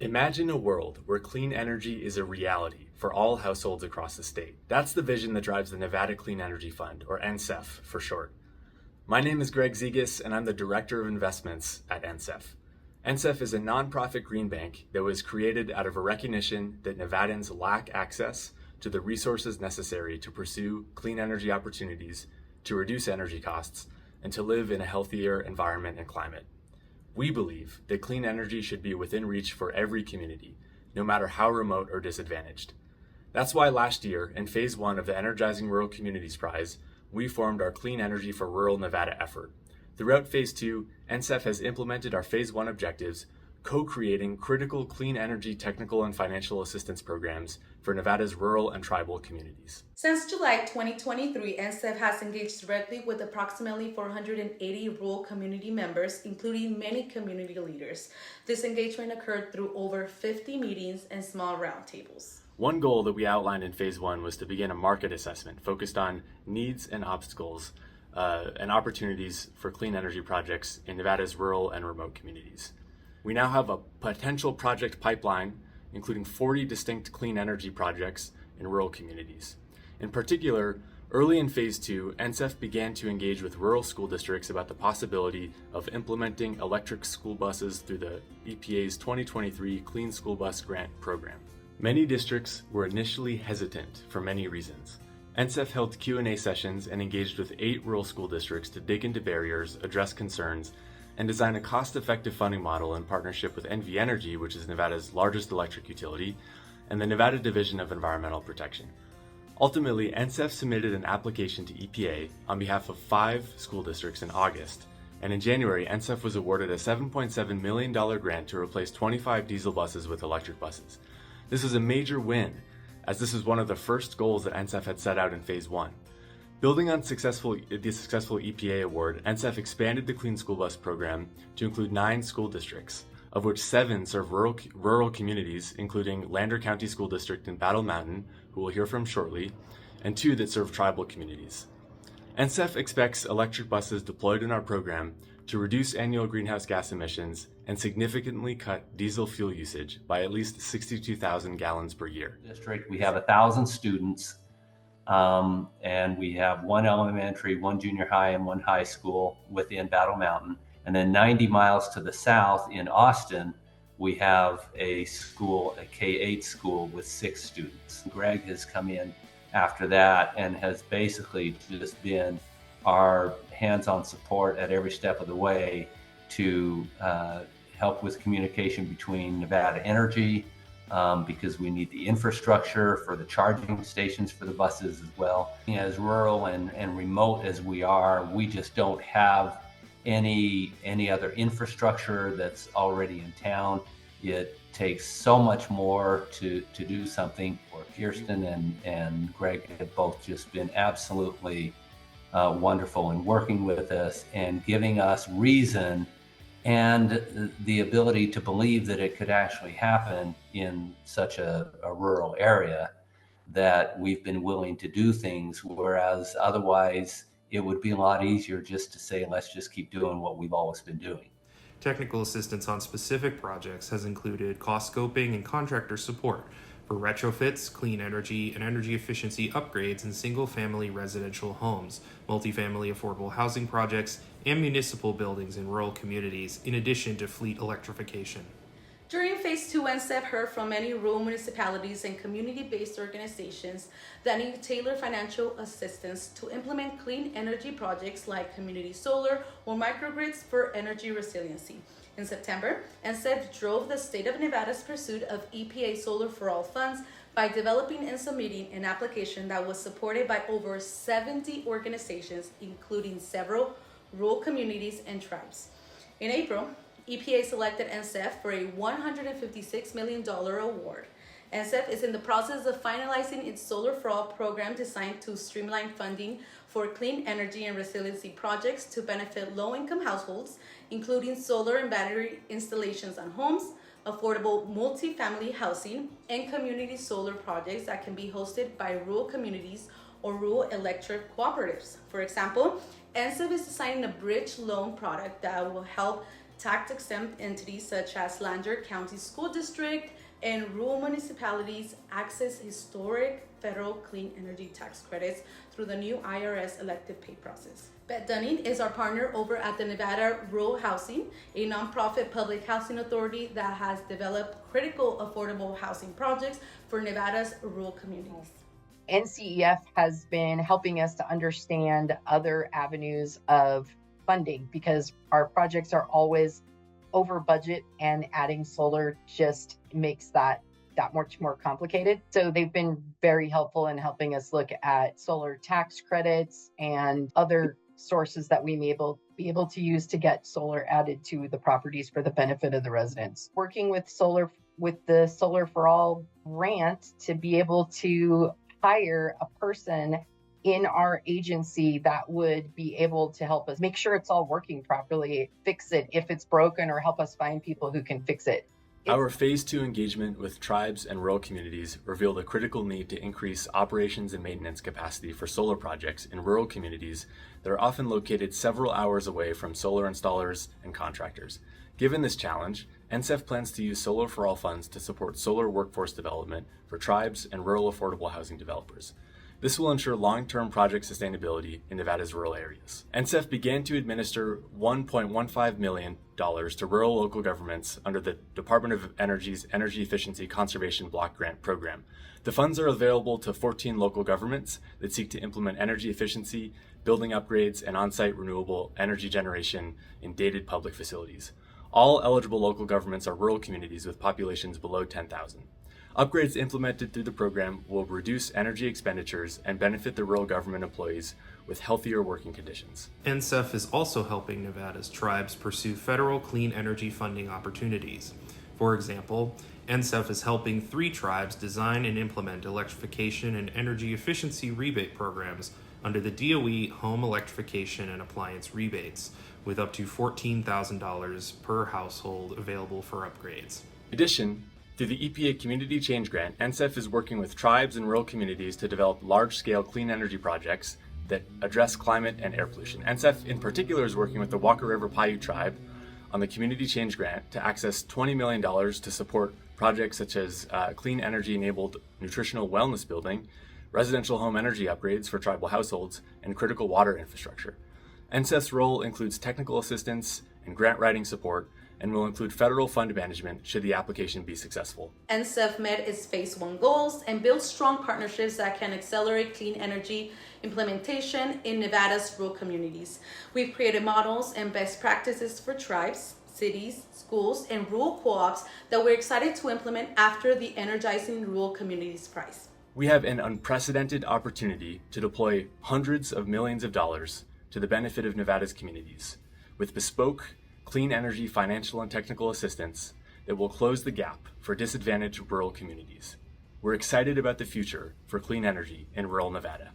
Imagine a world where clean energy is a reality for all households across the state. That's the vision that drives the Nevada Clean Energy Fund, or NCEF for short. My name is Greg Zegas, and I'm the Director of Investments at NCEF. NCEF is a nonprofit green bank that was created out of a recognition that Nevadans lack access to the resources necessary to pursue clean energy opportunities, to reduce energy costs, and to live in a healthier environment and climate. We believe that clean energy should be within reach for every community, no matter how remote or disadvantaged. That's why last year, in Phase 1 of the Energizing Rural Communities Prize, we formed our Clean Energy for Rural Nevada effort. Throughout Phase 2, NCEF has implemented our Phase 1 objectives, co-creating critical clean energy technical and financial assistance programs for Nevada's rural and tribal communities. Since July 2023, NCEF has engaged directly with approximately 480 rural community members, including many community leaders. This engagement occurred through over 50 meetings and small roundtables. One goal that we outlined in Phase 1 was to begin a market assessment focused on needs and obstacles and opportunities for clean energy projects in Nevada's rural and remote communities. We now have a potential project pipeline, including 40 distinct clean energy projects in rural communities. In particular, early in Phase 2, NCEF began to engage with rural school districts about the possibility of implementing electric school buses through the EPA's 2023 Clean School Bus Grant Program. Many districts were initially hesitant for many reasons. NCEF held Q&A sessions and engaged with 8 rural school districts to dig into barriers, address concerns, and design a cost-effective funding model in partnership with NV Energy, which is Nevada's largest electric utility, and the Nevada Division of Environmental Protection. Ultimately, NCEF submitted an application to EPA on behalf of 5 school districts in August, and in January, NCEF was awarded a $7.7 million grant to replace 25 diesel buses with electric buses. This was a major win, as this was one of the first goals that NCEF had set out in Phase 1. Building on the successful EPA award, NCEF expanded the Clean School Bus program to include 9 school districts, of which 7 serve rural communities, including Lander County School District in Battle Mountain, who we'll hear from shortly, and 2 that serve tribal communities. NCEF expects electric buses deployed in our program to reduce annual greenhouse gas emissions and significantly cut diesel fuel usage by at least 62,000 gallons per year. District, we have 1,000 students. And we have 1 elementary, 1 junior high, and 1 high school within Battle Mountain. And then 90 miles to the south in Austin, we have a school, a K-8 school with 6 students. Greg has come in after that and has basically just been our hands-on support at every step of the way to help with communication between Nevada Energy, because we need the infrastructure for the charging stations for the buses as well. As rural and remote as we are, we just don't have any other infrastructure that's already in town. It takes so much more to do something. For Kirsten and Greg have both just been absolutely wonderful in working with us and giving us reason and the ability to believe that it could actually happen in such a rural area, that we've been willing to do things, whereas otherwise it would be a lot easier just to say, let's just keep doing what we've always been doing. Technical assistance on specific projects has included cost scoping and contractor support for retrofits, clean energy, and energy efficiency upgrades in single-family residential homes, multifamily affordable housing projects, and municipal buildings in rural communities, in addition to fleet electrification. During Phase 2, NCEF heard from many rural municipalities and community-based organizations that need tailored financial assistance to implement clean energy projects like community solar or microgrids for energy resiliency. In September, NCEF drove the state of Nevada's pursuit of EPA Solar for All funds by developing and submitting an application that was supported by over 70 organizations, including several rural communities and tribes. In April, EPA selected NCEF for a $156 million award. NCEF is in the process of finalizing its Solar for All program designed to streamline funding for clean energy and resiliency projects to benefit low-income households, including solar and battery installations on homes, affordable multi-family housing, and community solar projects that can be hosted by rural communities or rural electric cooperatives. For example, NCEF is designing a bridge loan product that will help tax-exempt entities such as Lander County School District and rural municipalities access historic federal clean energy tax credits through the new IRS elective pay process. Beth Dunning is our partner over at the Nevada Rural Housing, a nonprofit public housing authority that has developed critical affordable housing projects for Nevada's rural communities. NCEF has been helping us to understand other avenues of funding because our projects are always over budget, and adding solar just makes that much more complicated. So they've been very helpful in helping us look at solar tax credits and other sources that we may be able to use to get solar added to the properties for the benefit of the residents. Working with the Solar for All grant to be able to hire a person in our agency that would be able to help us make sure it's all working properly, fix it if it's broken, or help us find people who can fix it. Our Phase 2 engagement with tribes and rural communities revealed a critical need to increase operations and maintenance capacity for solar projects in rural communities that are often located several hours away from solar installers and contractors. Given this challenge, NCEF plans to use Solar for All funds to support solar workforce development for tribes and rural affordable housing developers. This will ensure long-term project sustainability in Nevada's rural areas. NCEF began to administer $1.15 million to rural local governments under the Department of Energy's Energy Efficiency Conservation Block Grant Program. The funds are available to 14 local governments that seek to implement energy efficiency, building upgrades, and on-site renewable energy generation in dated public facilities. All eligible local governments are rural communities with populations below 10,000. Upgrades implemented through the program will reduce energy expenditures and benefit the rural government employees with healthier working conditions. NCEF is also helping Nevada's tribes pursue federal clean energy funding opportunities. For example, NCEF is helping 3 tribes design and implement electrification and energy efficiency rebate programs under the DOE Home Electrification and Appliance Rebates, with up to $14,000 per household available for upgrades. In addition, through the EPA Community Change Grant, NCEF is working with tribes and rural communities to develop large-scale clean energy projects that address climate and air pollution. NCEF in particular is working with the Walker River Paiute tribe on the Community Change Grant to access $20 million to support projects such as clean energy-enabled nutritional wellness building, residential home energy upgrades for tribal households, and critical water infrastructure. NCEF's role includes technical assistance and grant writing support, and will include federal fund management should the application be successful. NCEF met its Phase 1 goals and built strong partnerships that can accelerate clean energy implementation in Nevada's rural communities. We've created models and best practices for tribes, cities, schools, and rural co-ops that we're excited to implement after the Energizing Rural Communities Prize. We have an unprecedented opportunity to deploy hundreds of millions of dollars to the benefit of Nevada's communities with bespoke clean energy financial and technical assistance that will close the gap for disadvantaged rural communities. We're excited about the future for clean energy in rural Nevada.